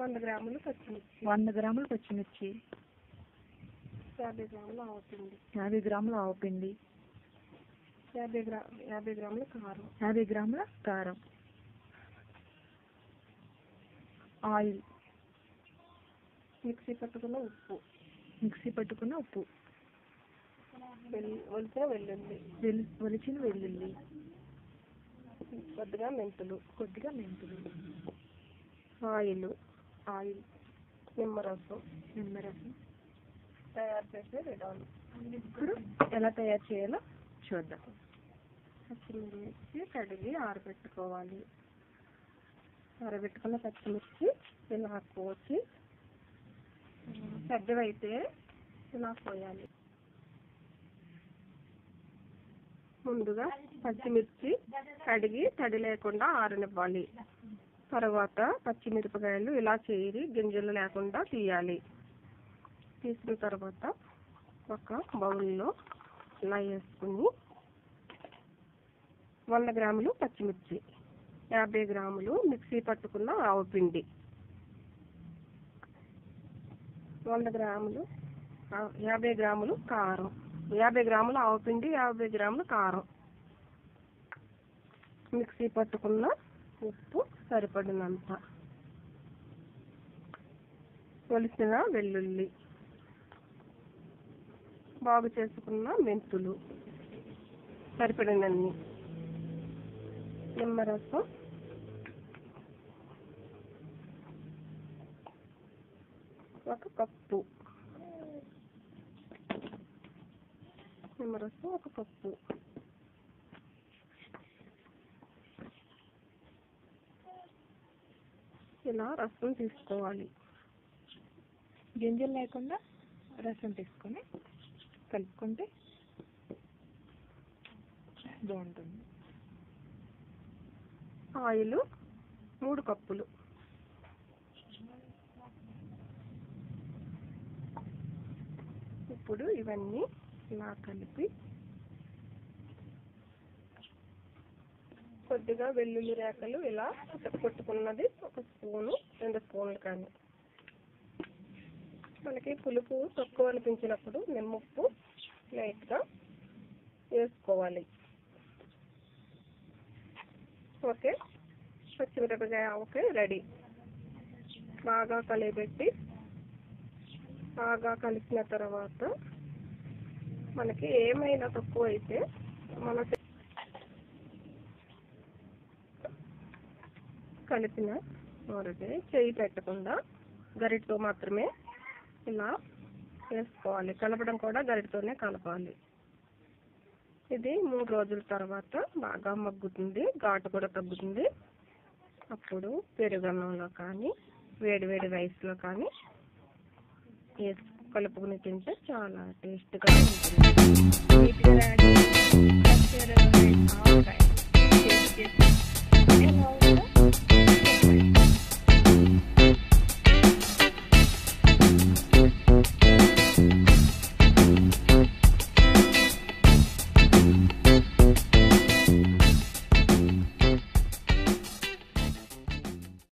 100 గ్రాములు పచ్చిమిర్చి 100 గ్రాములు పచ్చిమిర్చి 50 గ్రాములు ఆవపిండి 50 గ్రాముల ఆవపిండి 50 గ్రాముల కారం 50 గ్రాముల కారం ఆయిల్ మిక్సీ పట్టుకున్న ఉప్పు ఒలిచిన వెల్లుల్లి కొద్దిగా మెంతులు ఆయిల్ నిమ్మరసం తయారు చేసే విధానం. ఇప్పుడు ఎలా తయారు చేయాలో చూద్దాం. పచ్చిమిర్చి కడిగి ఆరబెట్టుకోవాలి. ఆరబెట్టుకున్న పచ్చిమిర్చి ఇలా కోసి పెద్దవైతే ఇలా కోయాలి. ముందుగా పచ్చిమిర్చి కడిగి తడి లేకుండా ఆరనివ్వాలి. తర్వాత పచ్చిమిరపకాయలు ఇలా చేరి గింజలు లేకుండా తీయాలి. తీసిన తర్వాత ఒక బౌల్లో ఇలా వేసుకుని 100 గ్రాములు పచ్చిమిర్చి 50 గ్రాములు మిక్సీ పట్టుకున్న ఆవపిండి 100 గ్రాములు 50 గ్రాములు కారం 50 గ్రాములు ఆవపిండి 50 గ్రాములు కారం మిక్సీ పట్టుకున్న ఉప్పు సరిపడినంత ఒలిసిన వెల్లుల్లి బాగు చేసుకున్న మెంతులు సరిపడినన్ని నిమ్మరసం ఒక కప్పు ఇలా రసం తీసుకోవాలి. గింజలు లేకుండా రసం తీసుకొని కలుపుకుంటే బాగుంటుంది. ఆయిల్ 3 కప్పులు ఇప్పుడు ఇవన్నీ ఇలా కలిపి కొద్దిగా వెల్లుల్లి రేకలు ఇలా కొట్టుకున్నది 1 స్పూను 2 స్పూన్లు కానీ మనకి పులుపు తక్కువ అనిపించినప్పుడు నిమ్మప్పు లైట్గా వేసుకోవాలి. ఓకే, పచ్చిమిరపకాయ ఓకే రెడీ. బాగా కలిపెట్టి బాగా కలిపిన తర్వాత మనకి ఏమైనా తక్కువ అయితే మన కలిపిన వరకే చేయి పెట్టకుండా గరిటతో మాత్రమే ఇలా వేసుకోవాలి. కలపడం కూడా గరిటతోనే కలపాలి. ఇది 3 రోజుల తర్వాత బాగా మగ్గుతుంది, ఘాటు కూడా తగ్గుతుంది. అప్పుడు పెరుగన్నంలో కానీ వేడి రైస్లో కానీ కలుపుకుని తింటే చాలా టేస్ట్గా ఉంటుంది.